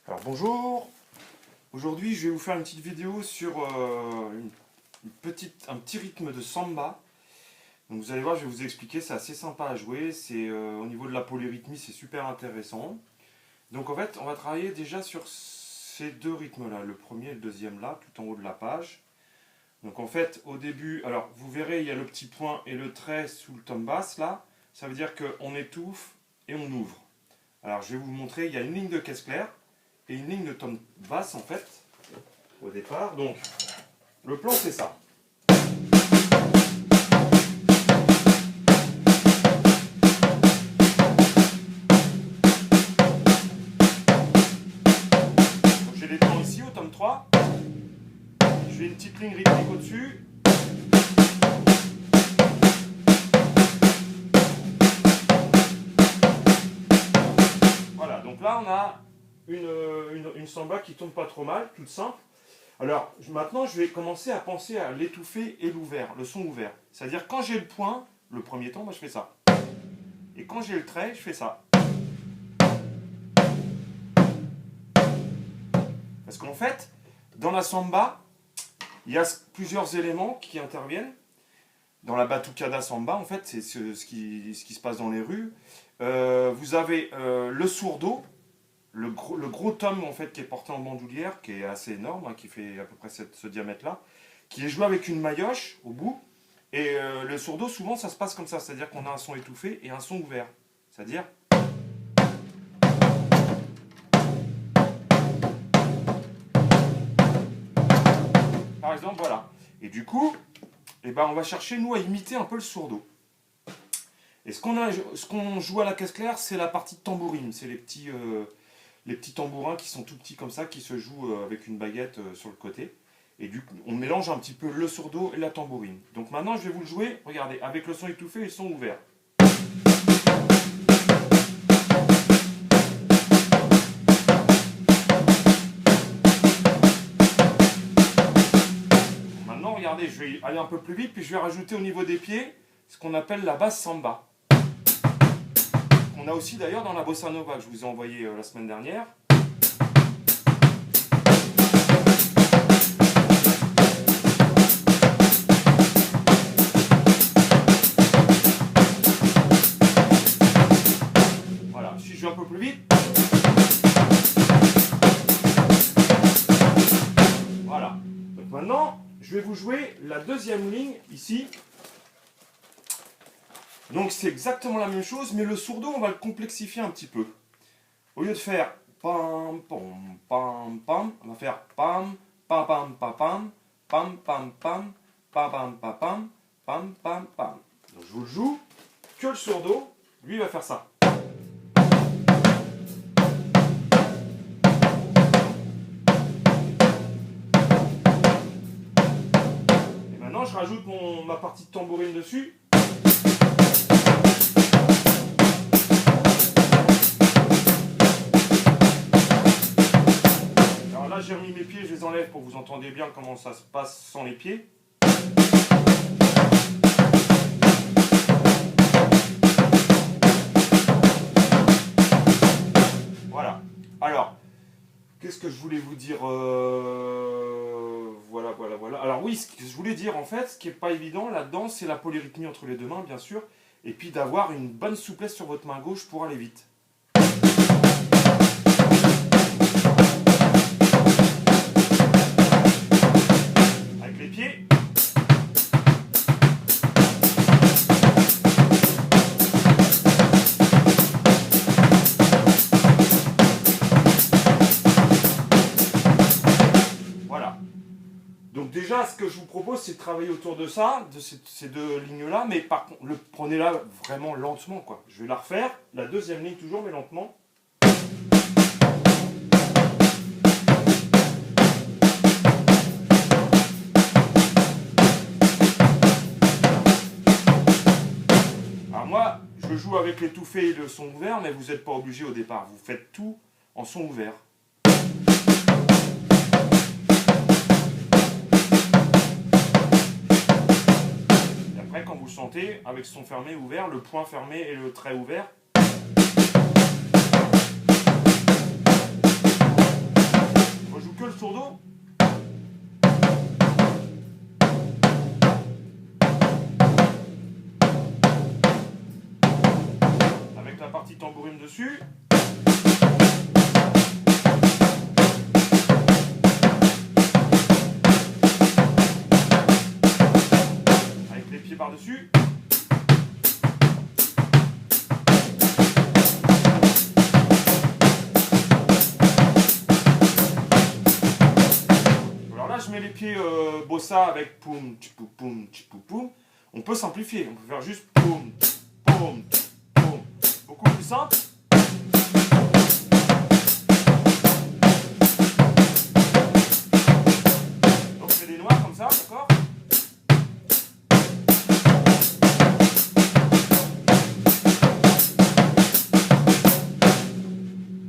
Alors bonjour, aujourd'hui je vais vous faire une petite vidéo sur un petit rythme de samba. Donc vous allez voir, je vais vous expliquer, c'est assez sympa à jouer, c'est au niveau de la polyrythmie c'est super intéressant. Donc en fait on va travailler déjà sur ces deux rythmes là, le premier et le deuxième là, tout en haut de la page. Donc en fait au début, alors vous verrez il y a le petit point et le trait sous le tom basse là, ça veut dire qu'on étouffe et on ouvre. Alors je vais vous montrer, il y a une ligne de caisse claire et une ligne de tom basse en fait au départ. Donc le plan c'est ça. Donc j'ai les plans ici au tom 3. Je fais une petite ligne rythmique au-dessus. Voilà, donc là on a une samba qui tombe pas trop mal, toute simple. Alors maintenant je vais commencer à penser à l'étouffé et l'ouvert, le son ouvert. C'est-à-dire quand j'ai le point, le premier temps, moi je fais ça. Et quand j'ai le trait, je fais ça. Parce qu'en fait, dans la samba, il y a plusieurs éléments qui interviennent. Dans la batucada samba, en fait, c'est ce qui se passe dans les rues. Vous avez le sourdo, le gros tom en fait, qui est porté en bandoulière, qui est assez énorme, hein, qui fait à peu près ce diamètre-là, qui est joué avec une maillotche au bout. Et le sourdo, souvent, ça se passe comme ça, c'est-à-dire qu'on a un son étouffé et un son ouvert. C'est-à-dire... Par exemple, voilà. Et du coup, eh ben, on va chercher, nous, à imiter un peu le sourdo. Et ce qu'on joue à la caisse claire, c'est la partie de tambourine. C'est les petits tambourins qui sont tout petits comme ça, qui se jouent avec une baguette sur le côté. Et du coup, on mélange un petit peu le sourdo et la tambourine. Donc maintenant, je vais vous le jouer, regardez, avec le son étouffé et le son ouvert. Maintenant, regardez, je vais aller un peu plus vite, puis je vais rajouter au niveau des pieds ce qu'on appelle la basse samba. On a aussi d'ailleurs dans la bossa nova que je vous ai envoyé la semaine dernière. Voilà, si je vais un peu plus vite. Voilà. Donc maintenant, je vais vous jouer la deuxième ligne ici. Donc c'est exactement la même chose, mais le sourdo, on va le complexifier un petit peu. Au lieu de faire pam pam pam pam, on va faire pam pam pam pam pam pam pam pam pam pam pam pam pam pam pam. Donc je vous le joue, que le sourdo, lui va faire ça. Et maintenant je rajoute ma partie de tambourine dessus. Là j'ai remis mes pieds, je les enlève pour que vous entendiez bien comment ça se passe sans les pieds. Voilà. Alors, qu'est-ce que je voulais vous dire voilà. Alors oui, ce que je voulais dire en fait, ce qui n'est pas évident là-dedans, c'est la polyrythmie entre les deux mains, bien sûr, et puis d'avoir une bonne souplesse sur votre main gauche pour aller vite. Donc déjà, ce que je vous propose, c'est de travailler autour de ça, de ces deux lignes-là, mais par contre, prenez-la vraiment lentement, quoi. Je vais la refaire, la deuxième ligne toujours, mais lentement. Alors moi, je joue avec l'étouffé et le son ouvert, mais vous n'êtes pas obligé au départ. Vous faites tout en son ouvert. Quand vous le sentez, avec son fermé ouvert, le point fermé et le trait ouvert, dessus. Avec les pieds par-dessus. Alors là, je mets les pieds bossa avec poum, tchipou, poum, tchipou, poum. On peut simplifier, on peut faire juste poum, poum, poum. Beaucoup plus simple. Donc je mets des noix comme ça, d'accord?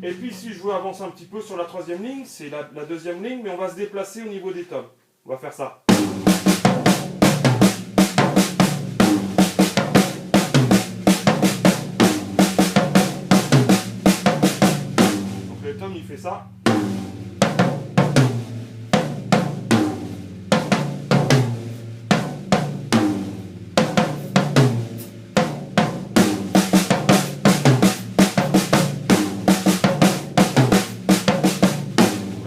Et puis si je veux avancer un petit peu sur la troisième ligne, c'est la deuxième ligne, mais on va se déplacer au niveau des tomes. On va faire ça. Donc le tome il fait ça.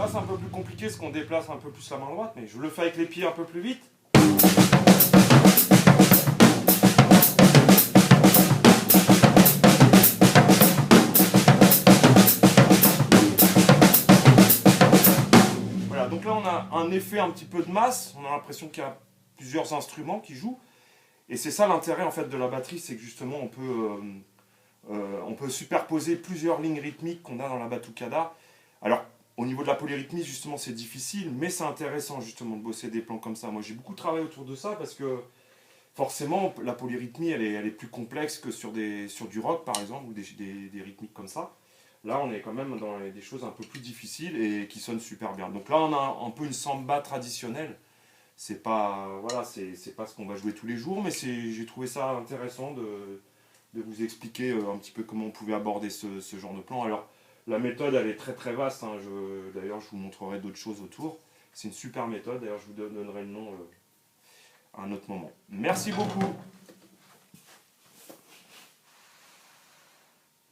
C'est un peu plus compliqué parce qu'on déplace un peu plus la main droite, mais je le fais avec les pieds un peu plus vite. Voilà, donc là on a un effet un petit peu de masse, on a l'impression qu'il y a plusieurs instruments qui jouent, et c'est ça l'intérêt en fait de la batterie, c'est que justement on peut superposer plusieurs lignes rythmiques qu'on a dans la batucada. Alors au niveau de la polyrythmie, justement, c'est difficile, mais c'est intéressant, justement, de bosser des plans comme ça. Moi, j'ai beaucoup travaillé autour de ça, parce que, forcément, la polyrythmie, elle est plus complexe que sur du rock, par exemple, ou des rythmiques comme ça. Là, on est quand même dans des choses un peu plus difficiles et qui sonnent super bien. Donc là, on a un peu une samba traditionnelle. C'est pas, voilà, c'est pas ce qu'on va jouer tous les jours, mais j'ai trouvé ça intéressant de vous expliquer un petit peu comment on pouvait aborder ce genre de plan. Alors, la méthode, elle est très très vaste. Hein. D'ailleurs, je vous montrerai d'autres choses autour. C'est une super méthode. D'ailleurs, je vous donnerai le nom à un autre moment. Merci beaucoup.